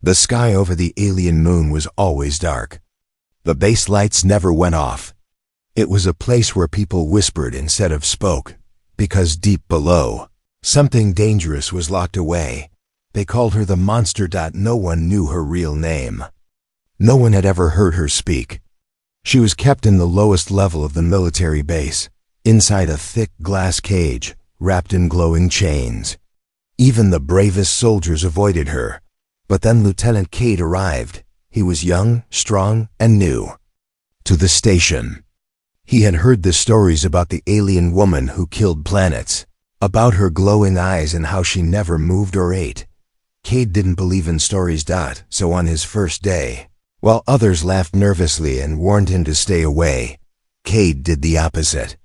The sky over the alien moon was always dark. The base lights never went off. It was a place where people whispered instead of spoke, because deep below, something dangerous was locked away. They called her the monster. No one knew her real name. No one had ever heard her speak. She was kept in the lowest level of the military base, inside a thick glass cage, wrapped in glowing chains. Even the bravest soldiers avoided her. But then Lieutenant Cade arrived. He was young, strong, and new. To the station. He had heard the stories about the alien woman who killed planets, about her glowing eyes and how she never moved or ate. Cade didn't believe in stories. So on his first day, while others laughed nervously and warned him to stay away, Cade did the opposite.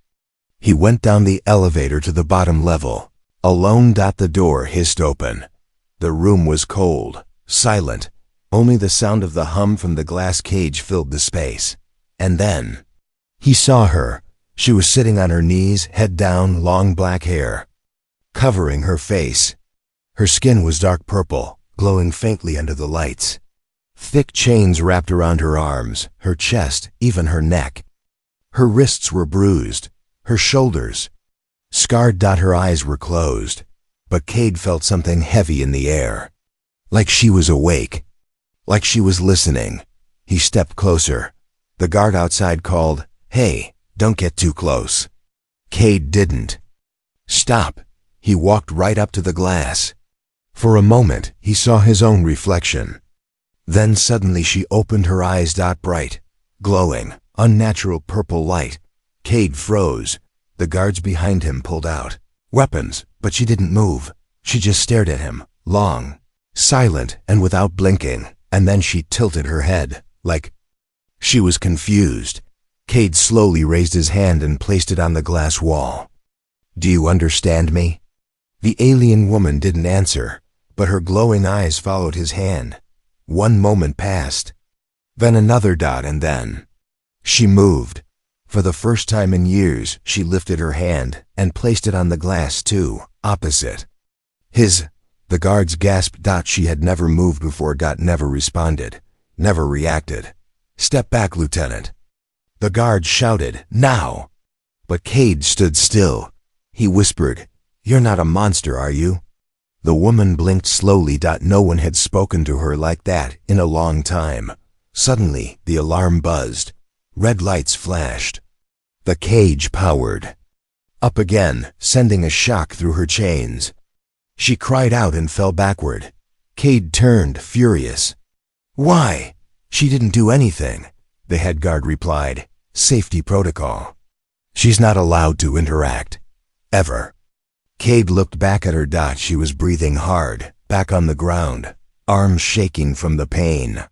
He went down the elevator to the bottom level. Alone. The door hissed open. The room was cold, silent. Only the sound of the hum from the glass cage filled the space. And then he saw her. She was sitting on her knees, head down, long black hair covering her face. Her skin was dark purple, glowing faintly under the lights. Thick chains wrapped around her arms, her chest, even her neck. Her wrists were bruised, her shoulders scarred. Her eyes were closed, but Cade felt something heavy in the air. Like she was awake. Like she was listening. He stepped closer. The guard outside called, "Hey, don't get too close." Cade didn't. "Stop." He walked right up to the glass. For a moment, he saw his own reflection. Then suddenly she opened her eyes. Bright, glowing, unnatural purple light. Cade froze. The guards behind him pulled out weapons, but she didn't move. She just stared at him, long, silent, and without blinking. And then she tilted her head, like she was confused. Cade slowly raised his hand and placed it on the glass wall. "Do you understand me?" The alien woman didn't answer, but her glowing eyes followed his hand. One moment passed, then another. And then she moved. For the first time in years, she lifted her hand and placed it on the glass too, opposite his. The guards gasped. She had never moved before. Never responded, never reacted. "Step back, Lieutenant." The guard shouted, "Now!" But Cade stood still. He whispered, "You're not a monster, are you?" The woman blinked slowly. No one had spoken to her like that in a long time. Suddenly, the alarm buzzed. Red lights flashed. The cage powered up again, sending a shock through her chains. She cried out and fell backward. Cade turned, furious. "Why?" "She didn't do anything," the head guard replied. "Safety protocol. She's not allowed to interact. Ever." Cade looked back at her. She was breathing hard, back on the ground, arms shaking from the pain.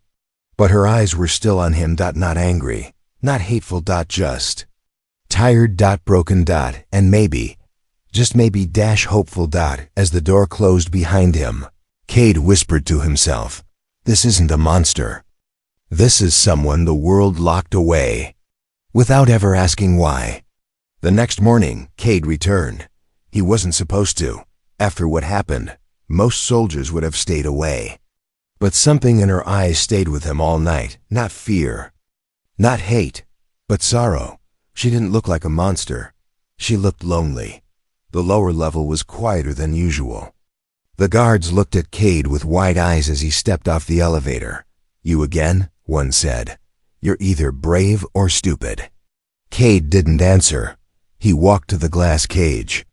But her eyes were still on him. Not angry, not hateful. Just tired. Broken. And maybe, just maybe, hopeful. As the door closed behind him, Cade whispered to himself, "This isn't a monster. This is someone the world locked away," without ever asking why. The next morning, Cade returned. He wasn't supposed to. After what happened, most soldiers would have stayed away. But something in her eyes stayed with him all night. Not fear, not hate, but sorrow. She didn't look like a monster. She looked lonely. The lower level was quieter than usual. The guards looked at Cade with wide eyes as he stepped off the elevator. "You again?" one said. "You're either brave or stupid." Cade didn't answer. He walked to the glass cage.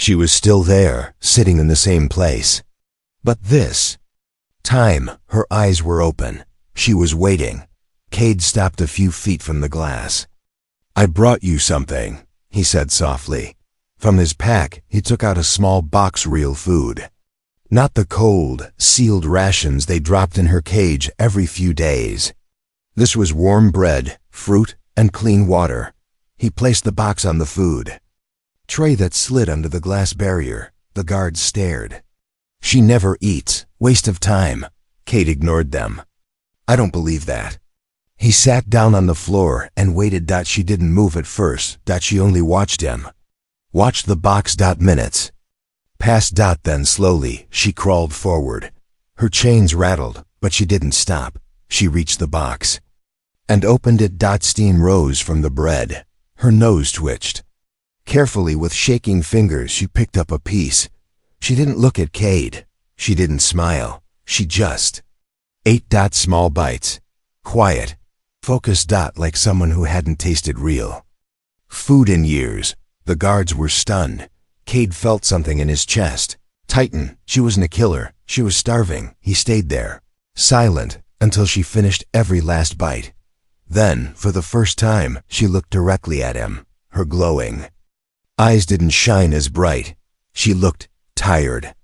She was still there, sitting in the same place. But this time, her eyes were open. She was waiting. Cade stopped a few feet from the glass. "I brought you something," he said softly. From his pack, he took out a small box of real food. Not the cold, sealed rations they dropped in her cage every few days. This was warm bread, fruit, and clean water. He placed the box on the food tray that slid under the glass barrier. The guards stared. "She never eats. Waste of time." Cade ignored them. "I don't believe that." He sat down on the floor and waited. She didn't move at first. She only watched him. Watched the box. Minutes passed. Then slowly, she crawled forward. Her chains rattled, But she didn't stop. She reached the box and opened it. Steam rose from the bread. Her nose twitched. Carefully, with shaking fingers, she picked up a piece. She didn't look at Cade. She didn't smile. She just ate. Small bites. Quiet. Focused. Like someone who hadn't tasted real food in years. The guards were stunned. Cade felt something in his chest tighten. She wasn't a killer. She was starving. He stayed there, silent, until she finished every last bite. Then, for the first time, she looked directly at him. Her glowing eyes didn't shine as bright. She looked tired,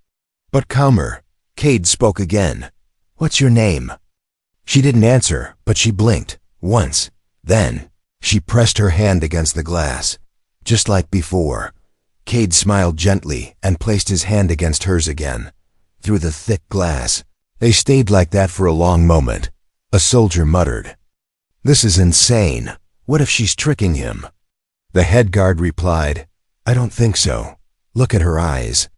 but calmer. Cade spoke again. "What's your name?" She didn't answer, but she blinked once. Then, she pressed her hand against the glass. Just like before. Cade smiled gently and placed his hand against hers again. Through the thick glass. They stayed like that for a long moment. A soldier muttered, "This is insane. What if she's tricking him?" The head guard replied, "I don't think so. Look at her eyes."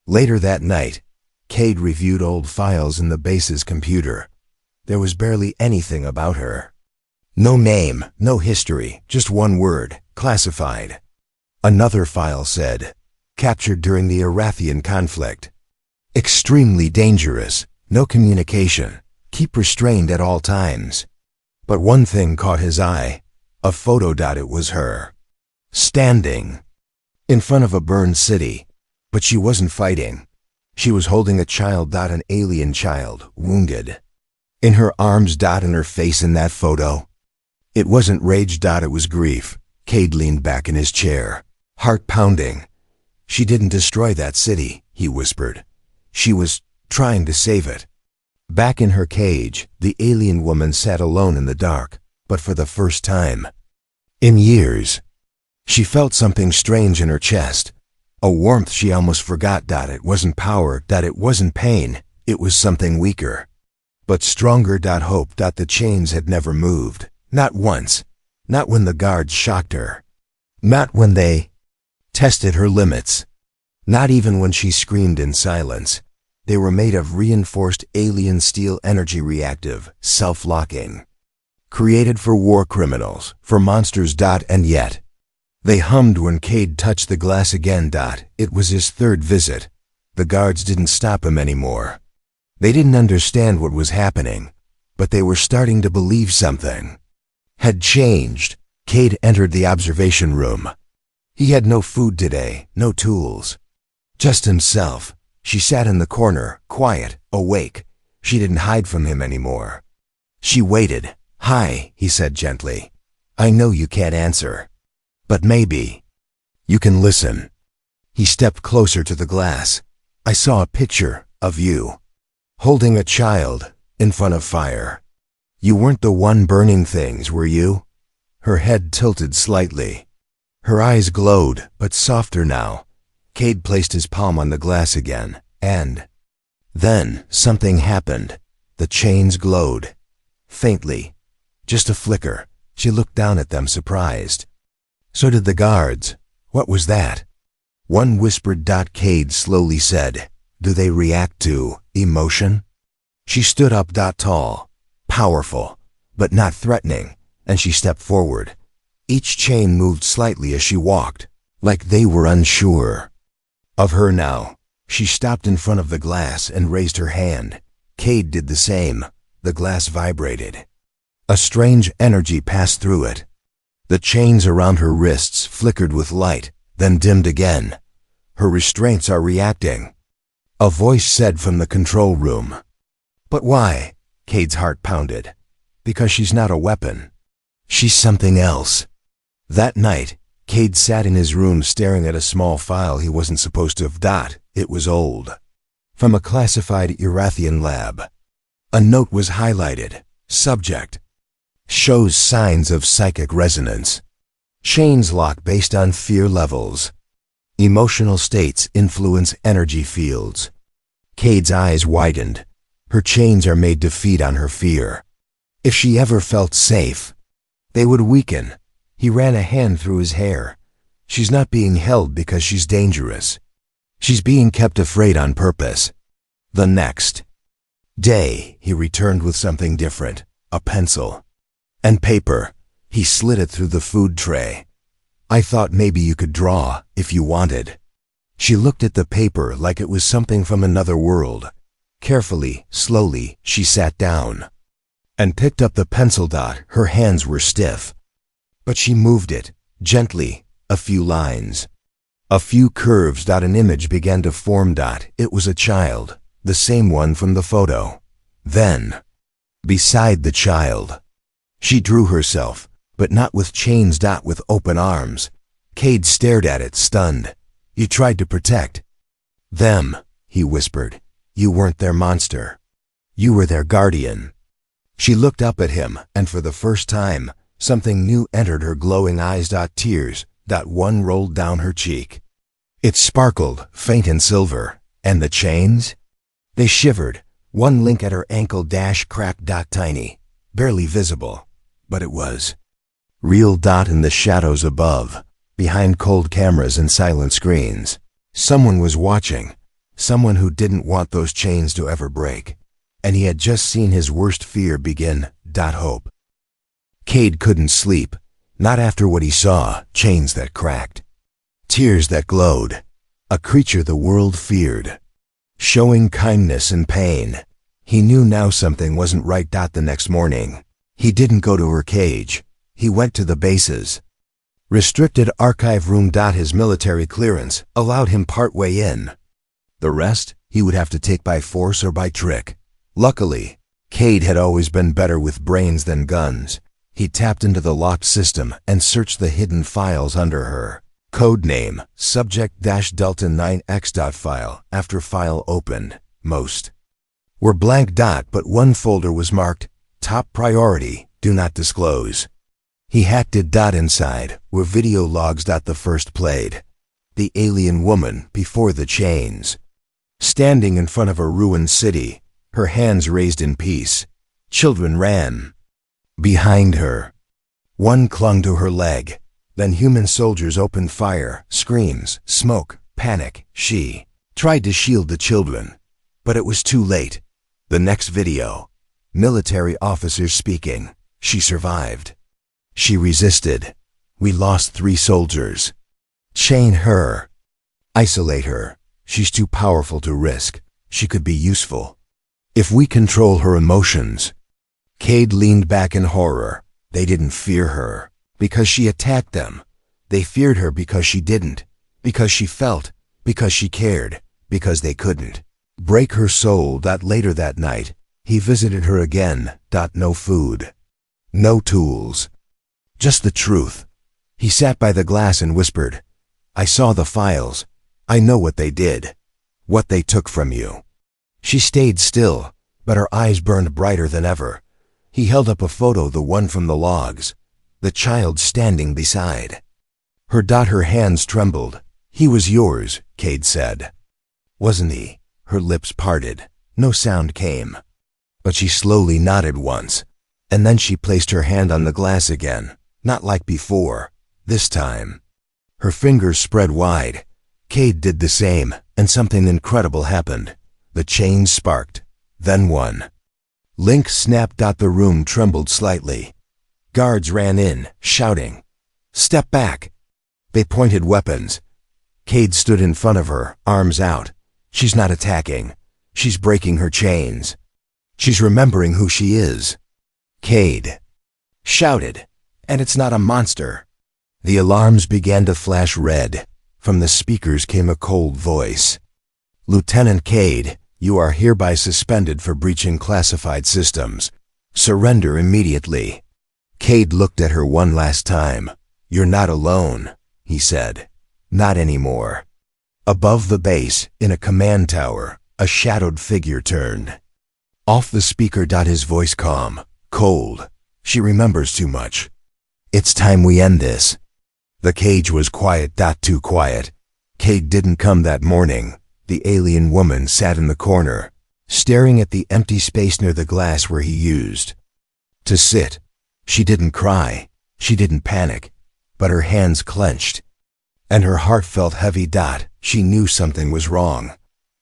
Later that night, Cade reviewed old files in the base's computer. There was barely anything about her. No name, no history, just one word, classified. Another file said, "Captured during the Arathian conflict. Extremely dangerous, no communication, keep restrained at all times." But one thing caught his eye, a photo. It was her, standing in front of a burned city. But she wasn't fighting. She was holding a child. An alien child, wounded. In her arms. In her face in that photo. It wasn't rage. It was grief. Cade leaned back in his chair, heart pounding. "She didn't destroy that city," he whispered. "She was trying to save it." Back in her cage, the alien woman sat alone in the dark, but for the first time in years, she felt something strange in her chest. A warmth she almost forgot. It wasn't power. It wasn't pain. It was something weaker, but stronger. Hope. The chains had never moved. Not once. Not when the guards shocked her. Not when they tested her limits. Not even when she screamed in silence. They were made of reinforced alien steel, energy reactive, self-locking. Created for war criminals, for monsters. And yet, they hummed when Cade touched the glass again. It was his third visit. The guards didn't stop him anymore. They didn't understand what was happening, but they were starting to believe something had changed. Cade entered the observation room. He had no food today, no tools. Just himself. She sat in the corner, quiet, awake. She didn't hide from him anymore. She waited. "Hi," he said gently. "I know you can't answer, but maybe you can listen." He stepped closer to the glass. "I saw a picture of you, holding a child, in front of fire. You weren't the one burning things, were you?" Her head tilted slightly. Her eyes glowed, but softer now. Cade placed his palm on the glass again, and then something happened. The chains glowed. Faintly. Just a flicker. She looked down at them, surprised. So did the guards. What was that? One whispered. Cade slowly said, "Do they react to emotion?" She stood up. Tall, powerful, but not threatening, and she stepped forward. Each chain moved slightly as she walked, like they were unsure of her now. She stopped in front of the glass and raised her hand. Cade did the same. The glass vibrated. A strange energy passed through it. The chains around her wrists flickered with light, then dimmed again. Her restraints are reacting, a voice said from the control room. But why? Cade's heart pounded. Because she's not a weapon. She's something else. That night, Cade sat in his room staring at a small file he wasn't supposed to have. It was old. From a classified Arathian lab. A note was highlighted. Subject: shows signs of psychic resonance. Chains lock based on fear levels. Emotional states influence energy fields. Cade's eyes widened. Her chains are made to feed on her fear. If she ever felt safe, they would weaken. He ran a hand through his hair. She's not being held because she's dangerous. She's being kept afraid on purpose. The next day, he returned with something different, a pencil. And paper. He slid it through the food tray. I thought maybe you could draw, if you wanted. She looked at the paper like it was something from another world. Carefully, slowly, she sat down and picked up the pencil. Her hands were stiff, but she moved it, gently, a few lines. A few curves. An image began to form. It was a child, the same one from the photo. Then, beside the child, she drew herself, but not with chains. With open arms. Cade stared at it, stunned. You tried to protect them, he whispered. You weren't their monster. You were their guardian. She looked up at him, and for the first time, something new entered her glowing eyes. Tears. One rolled down her cheek. It sparkled, faint and silver. And the chains? They shivered. One link at her ankle cracked. Tiny, barely visible. But it was real. In the shadows above, behind cold cameras and silent screens, someone was watching. Someone who didn't want those chains to ever break. And he had just seen his worst fear begin. Hope. Cade couldn't sleep. Not after what he saw. Chains that cracked. Tears that glowed. A creature the world feared. Showing kindness and pain. He knew now something wasn't right. The next morning, he didn't go to her cage. He went to the base's restricted archive room. His military clearance allowed him part way in. The rest, he would have to take by force or by trick. Luckily, Cade had always been better with brains than guns. He tapped into the locked system and searched the hidden files under her. Codename, subject-delta9x. File. After file opened, most were blank. But one folder was marked, top priority, do not disclose. He hacked it. Inside were video logs. The first played the alien woman before the chains, standing in front of a ruined city, her hands raised in peace. Children ran behind her. One clung to her leg. Then human soldiers opened fire. Screams, smoke, panic. She tried to shield the children, but it was too late. The next video, military officers speaking. She survived. She resisted. We lost 3 soldiers. Chain her. Isolate her. She's too powerful to risk. She could be useful if we control her emotions. Cade leaned back in horror. They didn't fear her because she attacked them. They feared her because she didn't, because she felt, because she cared, because they couldn't break her soul. Later that night, he visited her again. No food, no tools, just the truth. He sat by the glass and whispered, I saw the files. I know what they did, what they took from you. She stayed still, but her eyes burned brighter than ever. He held up a photo, the one from the logs, the child standing beside her. Her hands trembled. He was yours, Cade said. Wasn't he? Her lips parted. No sound came. But she slowly nodded once, and then she placed her hand on the glass again, not like before. This time, her fingers spread wide. Cade did the same, and something incredible happened. The chains sparked. Then one link snapped. The room trembled slightly. Guards ran in, shouting, Step back! They pointed weapons. Cade stood in front of her, arms out. She's not attacking. She's breaking her chains. She's remembering who she is. Cade shouted, and it's not a monster. The alarms began to flash red. From the speakers came a cold voice. Lieutenant Cade, you are hereby suspended for breaching classified systems. Surrender immediately. Cade looked at her one last time. You're not alone, he said. Not anymore. Above the base, in a command tower, a shadowed figure turned. Off the speaker. His voice calm, cold. She remembers too much. It's time we end this. The cage was quiet. Too quiet. Cade didn't come that morning. The alien woman sat in the corner, staring at the empty space near the glass where he used to sit. She didn't cry. She didn't panic. But her hands clenched, and her heart felt heavy. She knew something was wrong.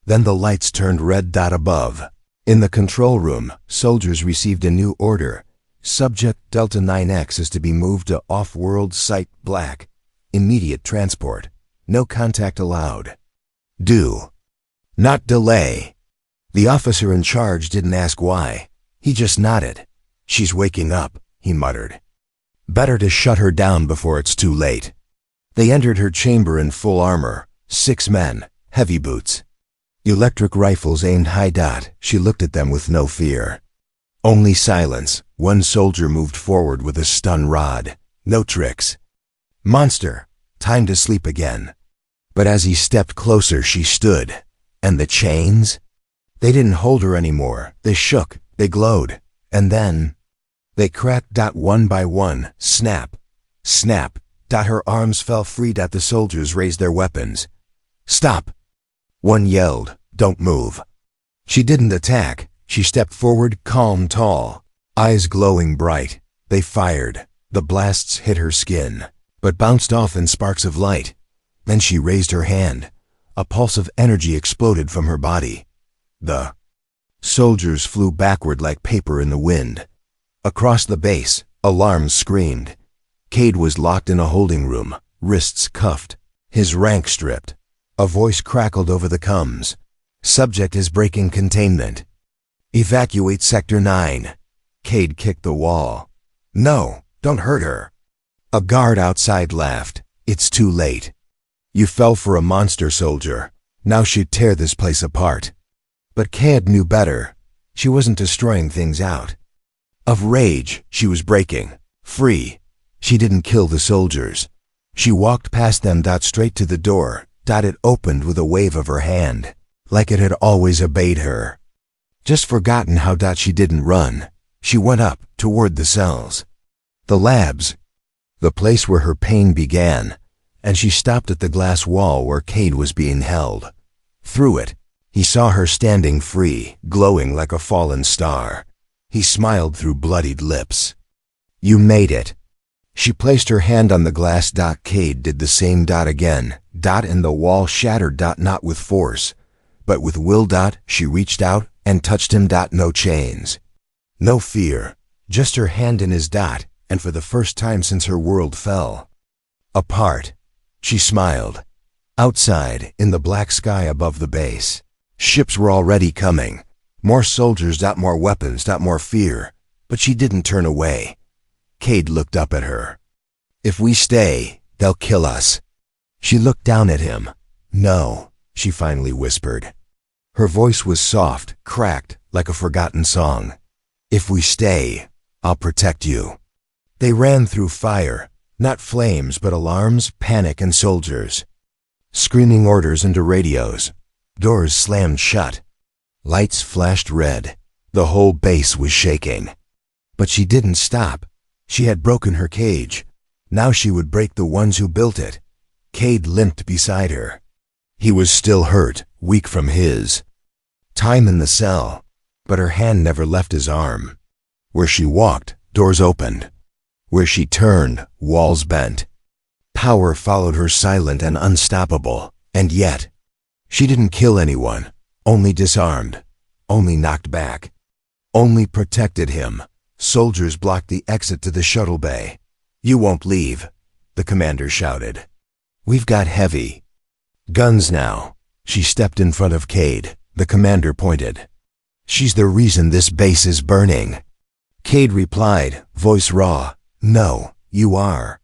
Then the lights turned red. Above, In the control room, soldiers received a new order. Subject Delta 9X is to be moved to off-world Site Black. Immediate transport. No contact allowed. Do not delay. The officer in charge didn't ask why. He just nodded. She's waking up, he muttered. Better to shut her down before it's too late. They entered her chamber in full armor. 6 men, heavy boots. Electric rifles aimed high. She looked at them with no fear. Only silence. One soldier moved forward with a stun rod. No tricks. Monster. Time to sleep again. But as he stepped closer, she stood. And the chains? They didn't hold her anymore. They shook. They glowed. And then they cracked. One by one. Snap. Snap. Her arms fell free. The soldiers raised their weapons. Stop. One yelled, don't move. She didn't attack. She stepped forward, calm, tall, eyes glowing bright. They fired. The blasts hit her skin, but bounced off in sparks of light. Then she raised her hand. A pulse of energy exploded from her body. The soldiers flew backward like paper in the wind. Across the base, alarms screamed. Cade was locked in a holding room, wrists cuffed, his rank stripped. A voice crackled over the comms. Subject is breaking containment. Evacuate Sector 9. Cade kicked the wall. No, don't hurt her. A guard outside laughed. It's too late. You fell for a monster soldier. Now she'd tear this place apart. But Cade knew better. She wasn't destroying things out. Of rage, she was breaking. Free. She didn't kill the soldiers. She walked past them. Straight to the door. It opened with a wave of her hand, like it had always obeyed her. Just forgotten how. She didn't run. She went up, toward the cells. The labs. The place where her pain began, and she stopped at the glass wall where Cade was being held. Through it, he saw her standing free, glowing like a fallen star. He smiled through bloodied lips. You made it. She placed her hand on the glass. Cade did the same. Again. And the wall shattered. Not with force, but with will. She reached out and touched him. No chains. No fear. Just her hand in his. And for the first time since her world fell apart, she smiled. Outside, in the black sky above the base, ships were already coming. More soldiers. More weapons. More fear. But she didn't turn away. Cade looked up at her. If we stay, they'll kill us. She looked down at him. No, she finally whispered. Her voice was soft, cracked, like a forgotten song. If we stay, I'll protect you. They ran through fire, not flames but alarms, panic, and soldiers. Screaming orders into radios. Doors slammed shut. Lights flashed red. The whole base was shaking. But she didn't stop. She had broken her cage. Now she would break the ones who built it. Cade limped beside her. He was still hurt, weak from his time in the cell, but her hand never left his arm. Where she walked, doors opened. Where she turned, walls bent. Power followed her, silent and unstoppable. And yet, she didn't kill anyone, only disarmed, only knocked back, only protected him. Soldiers blocked the exit to the shuttle bay. You won't leave, the commander shouted. We've got heavy guns now. She stepped in front of Cade. The commander pointed. She's the reason this base is burning. Cade replied, voice raw. No, you are.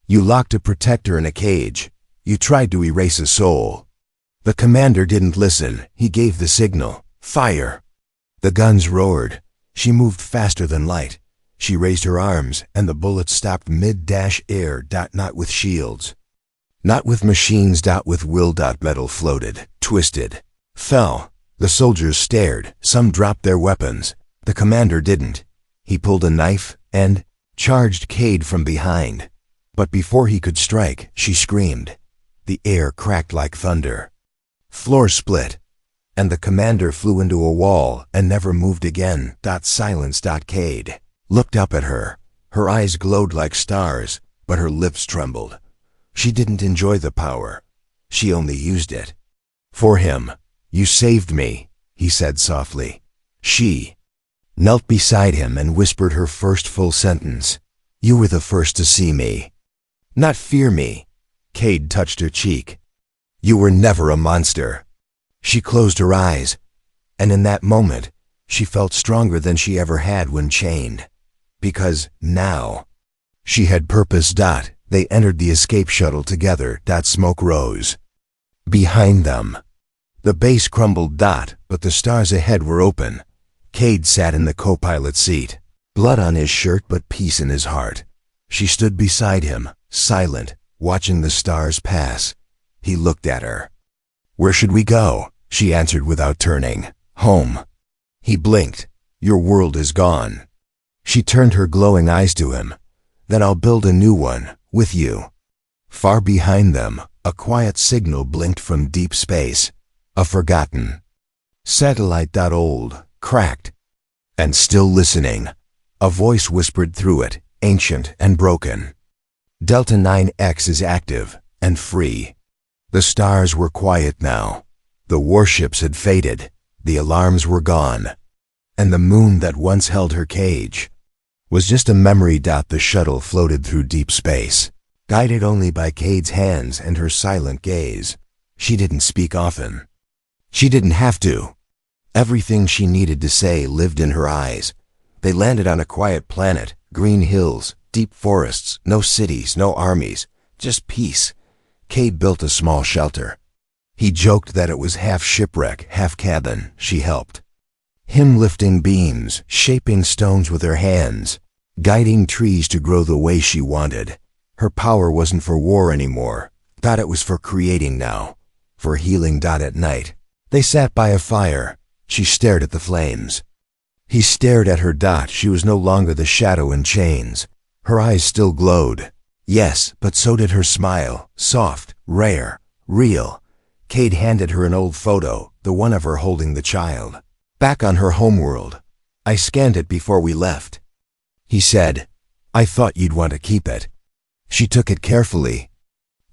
You locked a protector in a cage. You tried to erase a soul. The commander didn't listen. He gave the signal. Fire. The guns roared. She moved faster than light. She raised her arms, and the bullets stopped mid-air. Not with shields. Not with machines. With will. Metal floated, twisted, fell. The soldiers stared. Some dropped their weapons. The commander didn't. He pulled a knife and charged Cade from behind. But before he could strike, she screamed. The air cracked like thunder. Floor split, and the commander flew into a wall and never moved again. Silence. Cade looked up at her. Her eyes glowed like stars, but her lips trembled. She didn't enjoy the power. She only used it. For him. You saved me, he said softly. She knelt beside him and whispered her first full sentence. You were the first to see me. Not fear me. Cade touched her cheek. You were never a monster. She closed her eyes, and in that moment, she felt stronger than she ever had when chained. Because now, she had purpose. They entered the escape shuttle together. Smoke rose. Behind them, the base crumbled. But the stars ahead were open. Cade sat in the co-pilot seat, blood on his shirt but peace in his heart. She stood beside him, silent, watching the stars pass. He looked at her. Where should we go? She answered without turning. Home. He blinked. Your world is gone. She turned her glowing eyes to him. Then I'll build a new one, with you. Far behind them, a quiet signal blinked from deep space. A forgotten satellite. Old, cracked, and still listening. A voice whispered through it, ancient and broken. Delta 9X is active and free. The stars were quiet now. The warships had faded. The alarms were gone. And the moon that once held her cage was just a memory. The shuttle floated through deep space, guided only by Cade's hands and her silent gaze. She didn't speak often. She didn't have to. Everything she needed to say lived in her eyes. They landed on a quiet planet, green hills, deep forests, no cities, no armies, just peace. Cade built a small shelter. He joked that it was half shipwreck, half cabin. She helped him, lifting beams, shaping stones with her hands, guiding trees to grow the way she wanted. Her power wasn't for war anymore. It was for creating now, for healing. At night, they sat by a fire. She stared at the flames. He stared at her. She was no longer the shadow in chains. Her eyes still glowed. Yes, but so did her smile, soft, rare, real. Cade handed her an old photo, the one of her holding the child. Back on her homeworld. I scanned it before we left. He said, I thought you'd want to keep it. She took it carefully,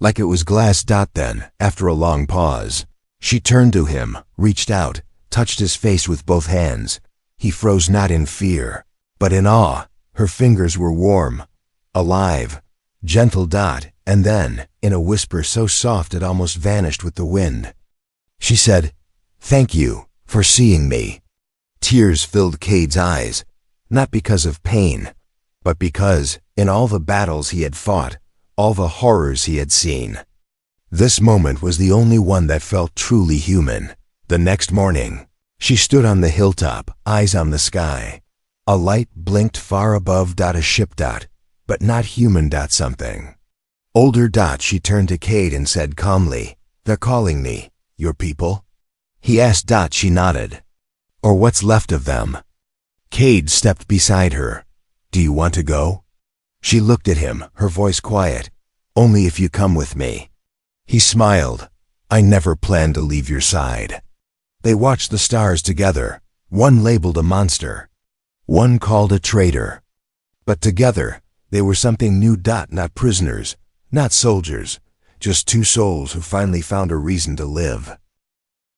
like it was glass. Then, after a long pause, she turned to him, reached out, touched his face with both hands. He froze, not in fear, but in awe. Her fingers were warm, alive, gentle. And then, in a whisper so soft it almost vanished with the wind, she said, Thank you for seeing me. Tears filled Cade's eyes, not because of pain, but because, in all the battles he had fought, all the horrors he had seen, this moment was the only one that felt truly human. The next morning, she stood on the hilltop, eyes on the sky. A light blinked far above. A ship. But not human. Something older. She turned to Cade and said calmly, They're calling me. Your people? He asked. She nodded. Or what's left of them? Cade stepped beside her. Do you want to go? She looked at him, her voice quiet. Only if you come with me. He smiled. I never planned to leave your side. They watched the stars together, one labeled a monster, one called a traitor. But together, they were something new. Not prisoners, not soldiers, just two souls who finally found a reason to live.